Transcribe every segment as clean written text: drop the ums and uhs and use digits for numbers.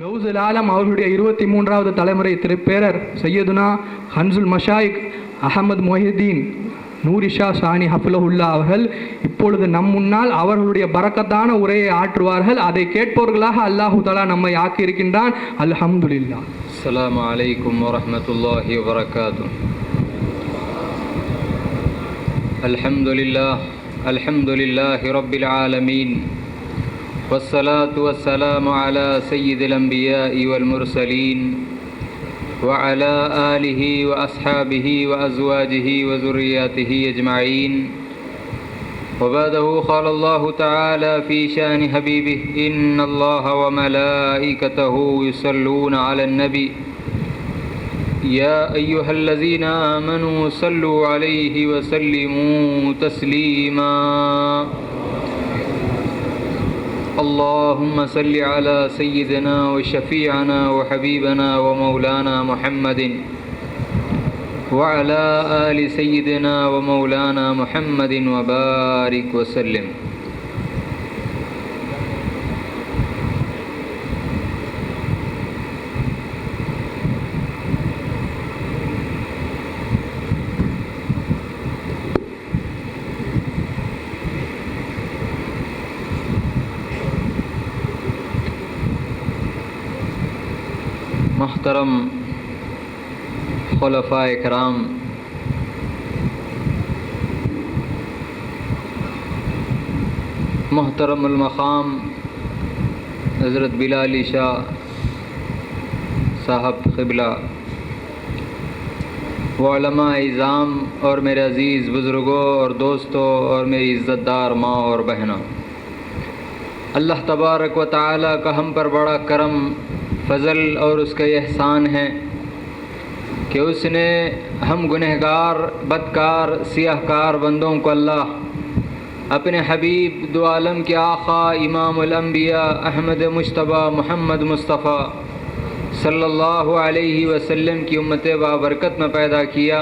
கௌசுல் ஆலம் அவர்களுடைய 23வது தலைமுறை திருப்பேரர் சையதுனா ஹன்சுல் மஷாயிக் அஹமது மொஹிதீன் நூரிஷா ஷானி ஹஃபுலஹுல்லா அவர்கள் இப்பொழுது நம் முன்னால் அவர்களுடைய பரக்கத்தான உரையை ஆற்றுவார்கள். அதை கேட்பவர்களாக அல்லாஹு தஆலா நம்மை ஆக்கியிருக்கின்றான். அல்ஹம்துலில்லாஹ். அஸ்ஸலாமு அலைக்கும் வரஹ்மத்துல்லாஹி வபரகாத்துஹு. அல்ஹம்துலில்லாஹி ரப்பில் ஆலமீன். والصلاة والسلام على سيد الأنبياء والمرسلين وعلى آله وأصحابه وأزواجه وذرياته أجمعين. وبعده قال الله تعالى في شأن حبيبه إن الله وملائكته يصلون على النبي يا أيها الذين آمنوا صلوا عليه وسلموا تسليما. اللهم صل على سيدنا وشفيعنا وحبيبنا ومولانا محمد وعلى آل سيدنا ومولانا محمد وبارك وسلم. محترم خلفائے کرام، محترم المقام حضرت بلال شاہ صاحب قبلہ، علماء اعظام اور میرے عزیز بزرگوں اور دوستوں اور میری عزت دار ماں اور بہنوں، اللہ تبارک و تعالیٰ کا ہم پر بڑا کرم، فضل اور اس کا احسان ہے کہ اس نے ہم گنہگار، بدکار، سیاہ کار بندوں کو اللہ اپنے حبیب دو عالم کے آقا امام الانبیاء احمد مجتبیٰ محمد مصطفیٰ صلی اللہ علیہ وسلم کی امت بابرکت میں پیدا کیا،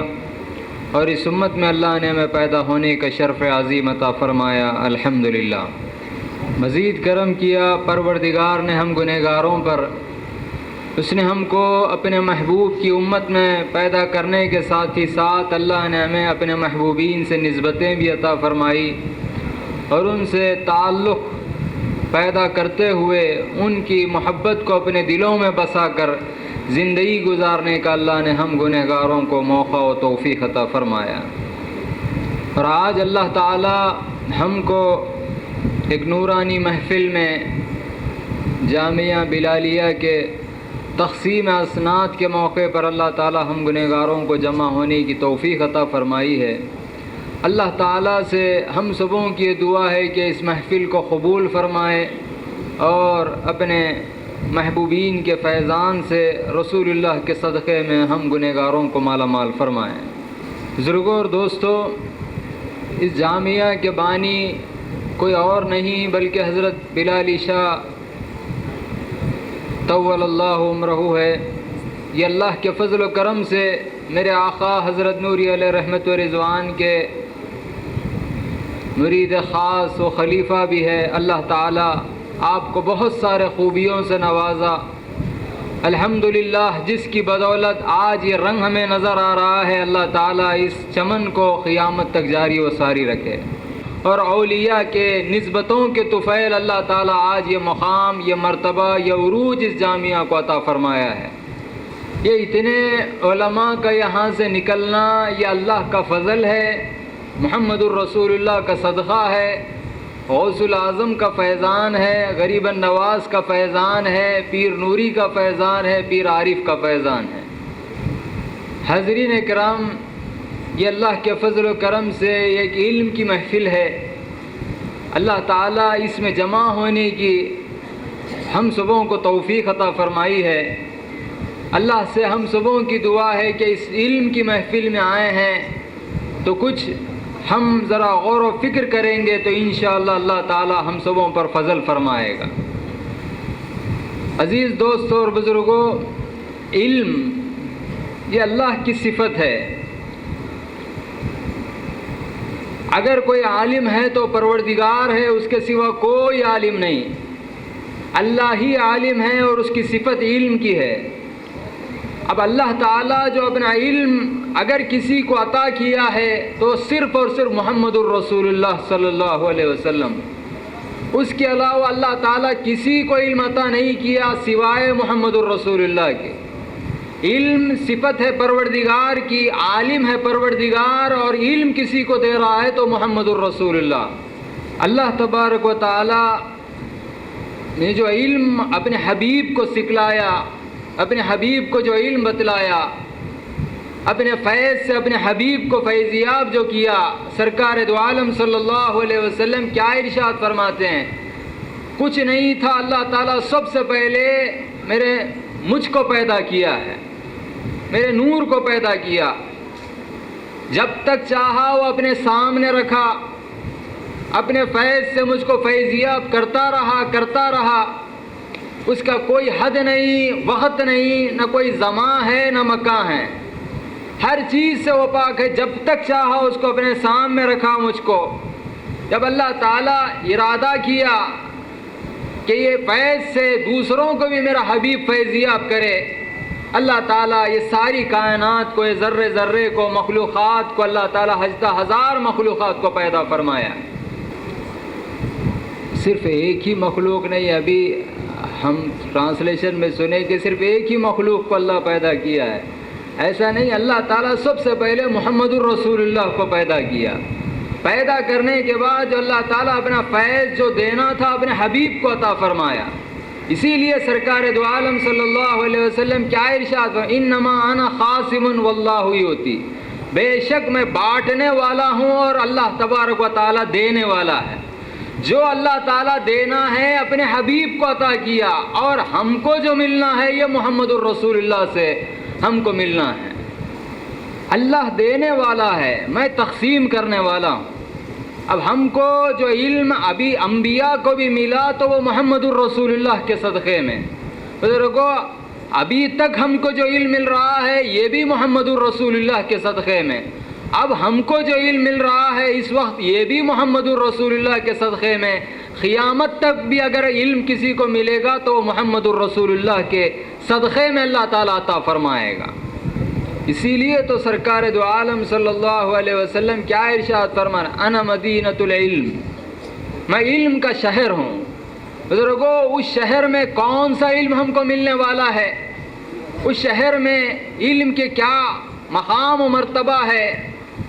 اور اس امت میں اللہ نے ہمیں پیدا ہونے کا شرف عظیم عطا فرمایا. الحمدللہ. مزید کرم کیا پروردگار نے ہم گنہگاروں پر، اس نے ہم کو اپنے محبوب کی امت میں پیدا کرنے کے ساتھ ہی ساتھ اللہ نے ہمیں اپنے محبوبین سے نسبتیں بھی عطا فرمائی، اور ان سے تعلق پیدا کرتے ہوئے ان کی محبت کو اپنے دلوں میں بسا کر زندگی گزارنے کا اللہ نے ہم گنہگاروں کو موقع و توفیق عطا فرمایا. اور آج اللہ تعالی ہم کو ایک نورانی محفل میں جامعہ بلالیہ کے تقسیم اسناد کے موقع پر اللہ تعالی ہم گنہگاروں کو جمع ہونے کی توفیق عطا فرمائی ہے. اللہ تعالی سے ہم سبوں کی دعا ہے کہ اس محفل کو قبول فرمائے اور اپنے محبوبین کے فیضان سے رسول اللہ کے صدقے میں ہم گنہگاروں کو مالا مال فرمائے. بزرگوں اور دوستوں، اس جامعہ کے بانی کوئی اور نہیں بلکہ حضرت بلال شاہ طول اللہ عمرہ ہے. یہ اللہ کے فضل و کرم سے میرے آقا حضرت نوری علیہ رحمت و رضوان کے مرید خاص و خلیفہ بھی ہے. اللہ تعالی آپ کو بہت سارے خوبیوں سے نوازا. الحمدللہ، جس کی بدولت آج یہ رنگ ہمیں نظر آ رہا ہے، اللہ تعالی اس چمن کو قیامت تک جاری و ساری رکھے، اور اولیاء کے نسبتوں کے طفیل اللہ تعالیٰ آج یہ مقام، یہ مرتبہ، یہ عروج اس جامعہ کو عطا فرمایا ہے. یہ اتنے علماء کا یہاں سے نکلنا یہ اللہ کا فضل ہے، محمد الرسول اللہ کا صدقہ ہے، غوث الاعظم کا فیضان ہے، غریب النواز کا فیضان ہے، پیر نوری کا فیضان ہے، پیر عارف کا فیضان ہے. حاضرین کرام، یہ اللہ کے فضل و کرم سے ایک علم کی محفل ہے. اللہ تعالیٰ اس میں جمع ہونے کی ہم سبوں کو توفیق عطا فرمائی ہے. اللہ سے ہم سبوں کی دعا ہے کہ اس علم کی محفل میں آئے ہیں تو کچھ ہم ذرا غور و فکر کریں گے تو انشاءاللہ اللہ تعالیٰ ہم سبوں پر فضل فرمائے گا. عزیز دوستوں اور بزرگوں، علم یہ اللہ کی صفت ہے. اگر کوئی عالم ہے تو پروردگار ہے، اس کے سوا کوئی عالم نہیں. اللہ ہی عالم ہے اور اس کی صفت علم کی ہے۔ اب اللہ تعالیٰ جو اپنا علم اگر کسی کو عطا کیا ہے تو صرف اور صرف محمد الرسول اللہ صلی اللہ علیہ وسلم، اس کے علاوہ اللہ تعالیٰ کسی کو علم عطا نہیں کیا سوائے محمد الرسول اللہ کے۔ علم صفت ہے پروردگار کی، عالم ہے پروردگار، اور علم کسی کو دے رہا ہے تو محمد الرسول اللہ۔ اللہ تبارک و تعالیٰ نے جو علم اپنے حبیب کو سکھلایا، اپنے حبیب کو جو علم بتلایا، اپنے فیض سے اپنے حبیب کو فیضیاب جو کیا، سرکار دو عالم صلی اللہ علیہ وسلم کیا ارشاد فرماتے ہیں؟ کچھ نہیں تھا، اللہ تعالیٰ سب سے پہلے مجھ کو پیدا کیا ہے، میرے نور کو پیدا کیا، جب تک چاہا وہ اپنے سامنے رکھا، اپنے فیض سے مجھ کو فیضیاب کرتا رہا، اس کا کوئی حد نہیں، وقت نہیں، نہ کوئی زمان ہے نہ مکان ہے، ہر چیز سے وہ پاک ہے، جب تک چاہا اس کو اپنے سامنے رکھا مجھ کو۔ جب اللہ تعالیٰ ارادہ کیا کہ یہ فیض سے دوسروں کو بھی میرا حبیب فیضیاب کرے، اللہ تعالیٰ یہ ساری کائنات کو، یہ ذرے ذرے کو، مخلوقات کو اللہ تعالیٰ ہزار مخلوقات کو پیدا فرمایا۔ صرف ایک ہی مخلوق نہیں، ابھی ہم ٹرانسلیشن میں سنے کہ صرف ایک ہی مخلوق کو اللہ پیدا کیا ہے، ایسا نہیں، اللہ تعالیٰ سب سے پہلے محمد الرسول اللہ کو پیدا کیا۔ پیدا کرنے کے بعد جو اللہ تعالیٰ اپنا فیض جو دینا تھا اپنے حبیب کو عطا فرمایا۔ اسی لیے سرکار دو عالم صلی اللہ علیہ وسلم کیا ارشاد ہے؟ انما انا خاصم واللہ یؤتی، بے شک میں بانٹنے والا ہوں اور اللہ تبارک و تعالیٰ دینے والا ہے۔ جو اللہ تعالیٰ دینا ہے اپنے حبیب کو عطا کیا، اور ہم کو جو ملنا ہے یہ محمد الرسول اللہ سے ہم کو ملنا ہے۔ اللہ دینے والا ہے، میں تقسیم کرنے والا ہوں۔ اب ہم کو جو علم ابھی انبیاء کو بھی ملا تو وہ محمد الرسول اللہ کے صدقے میں، بزرگوں ابھی تک ہم کو جو علم مل رہا ہے یہ بھی محمد الرسول اللہ کے صدقے میں، اب ہم کو جو علم مل رہا ہے اس وقت یہ بھی محمد الرسول اللہ کے صدقے میں۔ قیامت تک بھی اگر علم کسی کو ملے گا تو وہ محمد الرسول اللہ کے صدقے میں اللہ تعالیٰ عطا فرمائے گا۔ اسی لیے تو سرکار دو عالم صلی اللہ علیہ وسلم کیا ارشاد فرمان؟ انا مدینۃ العلم، میں علم کا شہر ہوں۔ بزرگوں اس شہر میں کون سا علم ہم کو ملنے والا ہے؟ اس شہر میں علم کے کیا مقام و مرتبہ ہے؟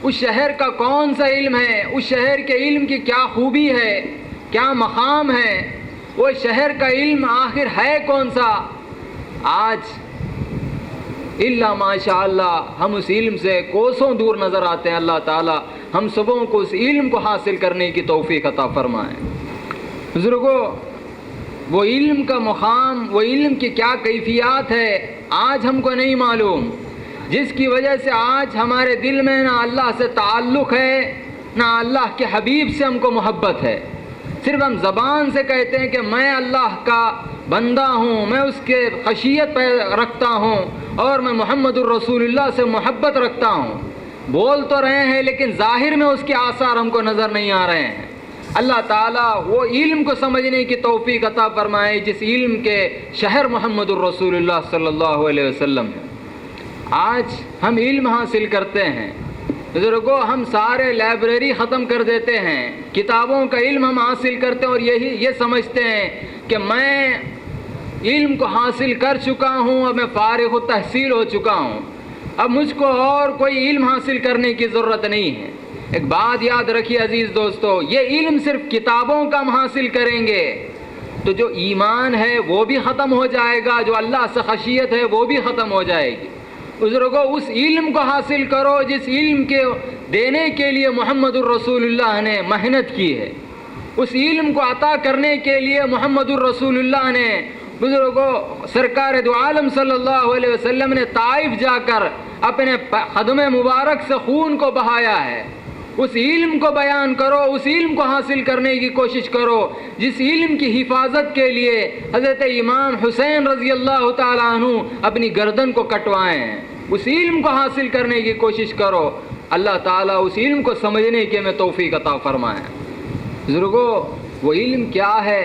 اس شہر کا کون سا علم ہے؟ اس شہر کے علم کی کیا خوبی ہے، کیا مقام ہے؟ وہ شہر کا علم آخر ہے کون سا؟ آج الا ماشاء اللہ ہم اس علم سے کوسوں دور نظر آتے ہیں۔ اللہ تعالی ہم سبوں کو اس علم کو حاصل کرنے کی توفیق عطا فرمائے۔ بزرگوں وہ علم کا مقام، وہ علم کی کیا کیفیات ہے آج ہم کو نہیں معلوم، جس کی وجہ سے آج ہمارے دل میں نہ اللہ سے تعلق ہے نہ اللہ کے حبیب سے ہم کو محبت ہے۔ صرف ہم زبان سے کہتے ہیں کہ میں اللہ کا بندہ ہوں، میں اس کے خشیت پہ رکھتا ہوں اور میں محمد الرسول اللہ سے محبت رکھتا ہوں، بول تو رہے ہیں لیکن ظاہر میں اس کے آثار ہم کو نظر نہیں آ رہے ہیں۔ اللہ تعالیٰ وہ علم کو سمجھنے کی توفیق عطا فرمائے جس علم کے شہر محمد الرسول اللہ صلی اللہ علیہ وسلم ہے۔ آج ہم علم حاصل کرتے ہیں، بزرگوں ہم سارے لائبریری ختم کر دیتے ہیں، کتابوں کا علم ہم حاصل کرتے ہیں اور یہ سمجھتے ہیں کہ میں علم کو حاصل کر چکا ہوں، اب میں فارغ التحصیل ہو چکا ہوں، اب مجھ کو اور کوئی علم حاصل کرنے کی ضرورت نہیں ہے۔ ایک بات یاد رکھیے عزیز دوستو، یہ علم صرف کتابوں کا ہم حاصل کریں گے تو جو ایمان ہے وہ بھی ختم ہو جائے گا، جو اللہ سے خشیت ہے وہ بھی ختم ہو جائے گی۔ بزرگوں اس علم کو حاصل کرو جس علم کے دینے کے لیے محمد الرسول اللہ نے محنت کی ہے، اس علم کو عطا کرنے کے لیے محمد الرسول اللہ نے بزرگوں سرکار دو عالم صلی اللہ علیہ وسلم نے طائف جا کر اپنے قدم مبارک سے خون کو بہایا ہے۔ اس علم کو بیان کرو، اس علم کو حاصل کرنے کی کوشش کرو جس علم کی حفاظت کے لیے حضرت امام حسین رضی اللہ تعالیٰ عنہ اپنی گردن کو کٹوائے ہیں۔ اس علم کو حاصل کرنے کی کوشش کرو، اللہ تعالیٰ اس علم کو سمجھنے کے میں توفیق عطا فرمائے۔ بزرگوں وہ علم کیا ہے؟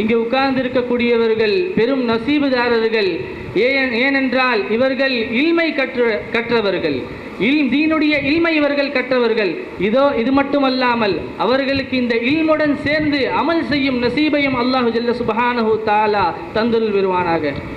இங்கு உட்கார்ந்திருக்கக்கூடியவர்கள் பெரும் நசீபுதாரர்கள். ஏனென்றால் இவர்கள் இல்மை கற்றவர்கள், தீனுடைய இல்மை இவர்கள் கற்றவர்கள். இது மட்டுமல்லாமல் அவர்களுக்கு இந்த இல்முடன் சேர்ந்து அமல் செய்யும் நசீபையும் அல்லாஹ் ஜல்ல சுப்ஹானஹு தஆலா தந்தருள் வருவானாக।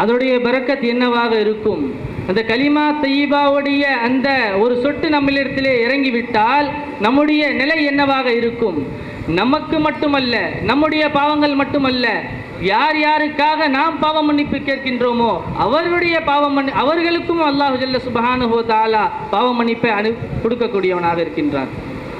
அதோடைய பரக்கத் என்னவாக இருக்கும்? அந்த கலிமா தய்யிபாவுடைய அந்த ஒரு சொட்டு நம்மளிடத்திலே இறங்கிவிட்டால் நம்முடைய நிலை என்னவாக இருக்கும்? நமக்கு மட்டுமல்ல, நம்முடைய பாவங்கள் மட்டுமல்ல, யார் யாருக்காக நாம் பாவ மன்னிப்பு கேட்கின்றோமோ அவர்களுக்கும் அல்லாஹ் ஜல்ல சுப்ஹானஹு வ தஆலா பாவ மன்னிப்பை கொடுக்கக்கூடியவனாக இருக்கின்றான்।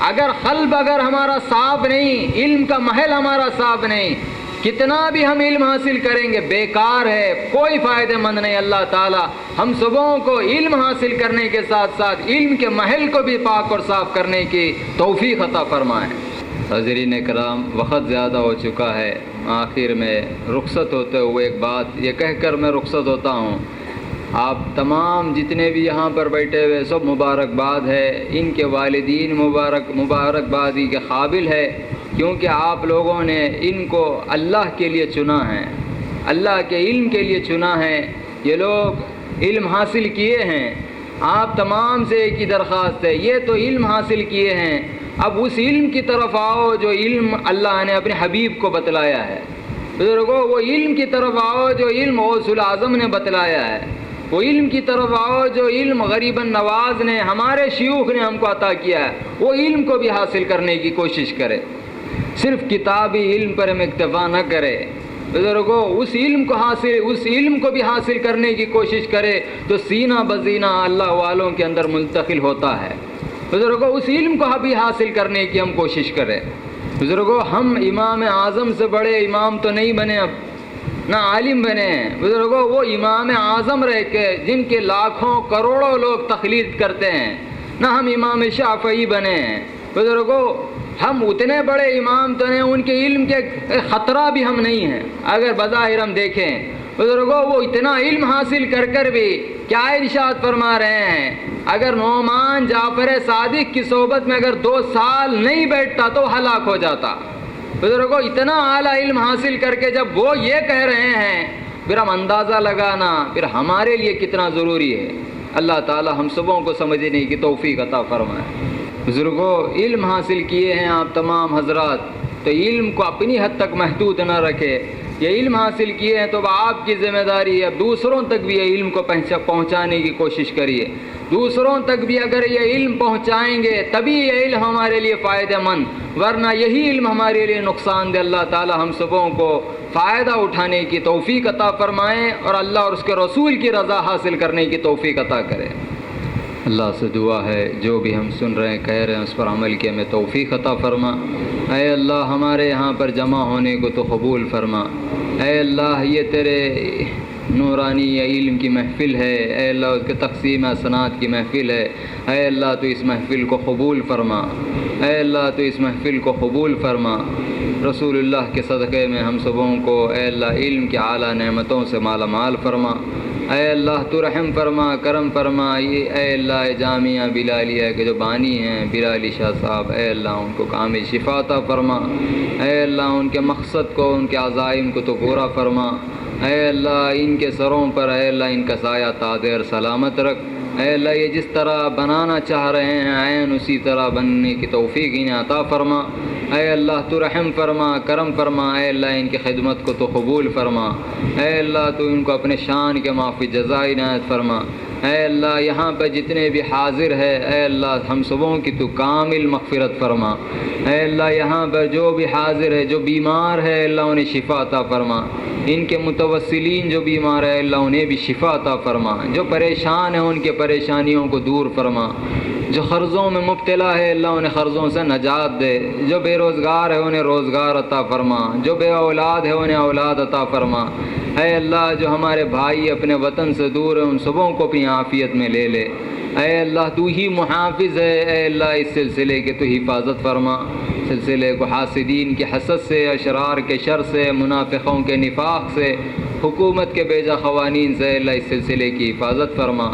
اگر قلب اگر ہمارا صاف نہیں، علم کا محل ہمارا صاف نہیں، کتنا بھی ہم علم حاصل کریں گے بیکار ہے، کوئی فائدہ مند نہیں۔ اللہ تعالی ہم سبوں کو علم حاصل کرنے کے ساتھ ساتھ علم کے محل کو بھی پاک اور صاف کرنے کی توفیق عطا فرمائے۔ حاضرین کرام، وقت زیادہ ہو چکا ہے، آخر میں رخصت ہوتے ہوئے ایک بات یہ کہہ کر میں رخصت ہوتا ہوں، آپ تمام جتنے بھی یہاں پر بیٹھے ہوئے سب مبارکباد ہے، ان کے والدین مبارکبادی کے قابل ہے، کیونکہ آپ لوگوں نے ان کو اللہ کے لیے چنا ہے، اللہ کے علم کے لیے چنا ہے۔ یہ لوگ علم حاصل کیے ہیں، آپ تمام سے ایک ہی درخواست ہے، یہ تو علم حاصل کیے ہیں، اب اس علم کی طرف آؤ جو علم اللہ نے اپنے حبیب کو بتلایا ہے۔ بزرگوں، وہ علم کی طرف آؤ جو علم غوث الاعظم نے بتلایا ہے، وہ علم کی طرف آؤ جو علم غریب نواز نے، ہمارے شیوخ نے ہم کو عطا کیا ہے، وہ علم کو بھی حاصل کرنے کی کوشش کرے، صرف کتابی علم پر ہم اکتفا نہ کرے۔ بزرگوں، اس علم کو بھی حاصل کرنے کی کوشش کرے تو سینہ بسینہ اللہ والوں کے اندر منتقل ہوتا ہے۔ بزرگوں، اس علم کو بھی حاصل کرنے کی ہم کوشش کریں۔ بزرگوں، ہم امام اعظم سے بڑے امام تو نہیں بنے، اب نہ عالم بنے ہیں۔ بزرگوں، وہ امام اعظم رہ کے جن کے لاکھوں کروڑوں لوگ تقلید کرتے ہیں، نہ ہم امام شافعی بنے ہیں۔ بزرگوں، ہم اتنے بڑے امام تو نہیں، ان کے علم کے خطرہ بھی ہم نہیں ہیں اگر بظاہر ہم دیکھیں۔ بزرگوں، وہ اتنا علم حاصل کر کر بھی کیا ارشاد فرما رہے ہیں، اگر نعمان جعفر صادق کی صحبت میں اگر 2 سال نہیں بیٹھتا تو ہلاک ہو جاتا۔ بزرگوں، اتنا اعلیٰ علم حاصل کر کے جب وہ یہ کہہ رہے ہیں، پھر ہم اندازہ لگانا پھر ہمارے لیے کتنا ضروری ہے۔ اللہ تعالی ہم سبوں کو سمجھنے کی توفیق عطا فرمائے۔ بزرگوں، علم حاصل کیے ہیں آپ تمام حضرات، تو علم کو اپنی حد تک محدود نہ رکھے۔ یہ علم حاصل کیے ہیں تو اب آپ کی ذمہ داری ہے اب دوسروں تک بھی یہ علم کو پہنچانے کی کوشش کریے۔ دوسروں تک بھی اگر یہ علم پہنچائیں گے تبھی یہ علم ہمارے لیے فائدہ مند، ورنہ یہی علم ہمارے لیے نقصان دہ۔ اللہ تعالی ہم سبوں کو فائدہ اٹھانے کی توفیق عطا فرمائیں اور اللہ اور اس کے رسول کی رضا حاصل کرنے کی توفیق عطا کرے۔ اللہ سے دعا ہے جو بھی ہم سن رہے ہیں کہہ رہے ہیں اس پر عمل کی ہمیں توفیق عطا فرما۔ اے اللہ، ہمارے یہاں پر جمع ہونے کو تو قبول فرما۔ اے اللہ، یہ تیرے نورانی یا علم کی محفل ہے، اے اللہ اس کے تقسیم حسنات کی محفل ہے۔ اے اللہ تو اس محفل کو قبول فرما، اے اللہ تو اس محفل کو قبول فرما۔ رسول اللہ کے صدقے میں ہم سبوں کو اے اللہ علم کی اعلیٰ نعمتوں سے مالا مال فرما۔ اے اللہ تو رحم فرما، کرم فرما۔ اے اللہ جامعہ بلالیہ کے جو بانی ہیں بلالی شاہ صاحب، اے اللہ ان کو کامل شفا عطا فرما۔ اے اللہ ان کے مقصد کو، ان کے عزائم کو تو پورا فرما۔ اے اللہ ان کے سروں پر اے اللہ ان کا سایہ تادر سلامت رکھ۔ اے اللہ یہ جس طرح بنانا چاہ رہے ہیں عین اسی طرح بننے کی توفیق انہیں عطا فرما۔ اے اللہ تو رحم فرما، کرم فرما۔ اے اللہ ان کی خدمت کو تو قبول فرما۔ اے اللہ تو ان کو اپنے شان کے معافی جزائے عنایت فرما۔ اے اللہ یہاں پہ جتنے بھی حاضر ہے اے اللہ ہم سبوں کی تو کامل مغفرت فرما۔ اے اللہ یہاں پر جو بھی حاضر ہے جو بیمار ہے اے اللہ انہیں شفا عطا فرما۔ ان کے متوسلین جو بیمار ہے اللہ انہیں بھی شفا عطا فرما۔ جو پریشان ہیں ان کے پریشانیوں کو دور فرما۔ جو قرضوں میں مبتلا ہے اللہ انہیں قرضوں سے نجات دے۔ جو بے روزگار ہے انہیں روزگار عطا فرما۔ جو بے اولاد ہے انہیں اولاد عطا فرما۔ اے اللہ جو ہمارے بھائی اپنے وطن سے دور ہیں ان سبوں کو اپنی عافیت میں لے لے۔ اے اللہ تو ہی محافظ ہے، اے اللہ اس سلسلے کے تو حفاظت فرما۔ سلسلے کو حاسدین کی حسد سے، اشرار کے شر سے، منافقوں کے نفاق سے، حکومت کے بیجا قوانین سے اللہ اس سلسلے کی حفاظت فرما۔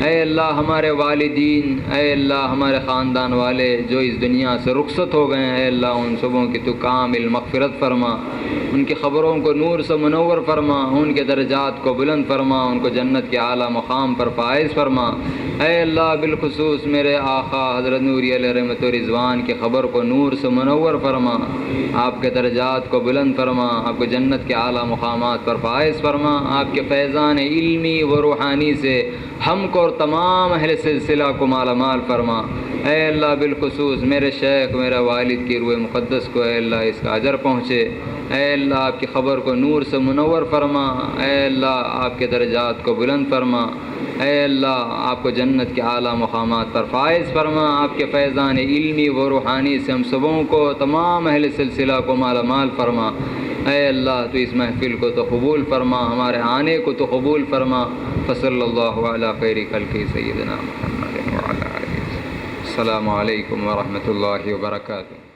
اے اللہ ہمارے والدین، اے اللہ ہمارے خاندان والے جو اس دنیا سے رخصت ہو گئے ہیں اے اللہ ان سبوں کی تو کامل مغفرت فرما۔ ان کی قبروں کو نور سے منور فرما، ان کے درجات کو بلند فرما، ان کو جنت کے اعلیٰ مقام پر فائز فرما۔ اے اللہ بالخصوص میرے آقا حضرت نوری علیہ رحمت و رضوان کی قبر کو نور سے منور فرما، آپ کے درجات کو بلند فرما، آپ کو جنت کے اعلیٰ مقامات پر فائز فرما۔ آپ کے فیضان علمی و روحانی سے ہم کو اور تمام اہل سلسلہ کو مالا مال فرما۔ اے اللہ بالخصوص میرے شیخ میرے والد کی روح مقدس کو اے اللہ اس کا اجر پہنچے۔ اے اللہ آپ کی خبر کو نور سے منور فرما، اے اللہ آپ کے درجات کو بلند فرما، اے اللہ آپ کو جنت کے اعلیٰ مقامات پر فائز فرما، آپ کے فیضان علمی و روحانی سے ہم سبوں کو تمام اہل سلسلہ کو مالا مال فرما۔ اے اللہ تو اس محفل کو تو قبول فرما، ہمارے آنے کو تو قبول فرما۔ فصلی اللہ علی خیر خلق سیدنا محمد وعلی آلہ۔ السلام علیکم ورحمۃ اللہ وبرکاتہ۔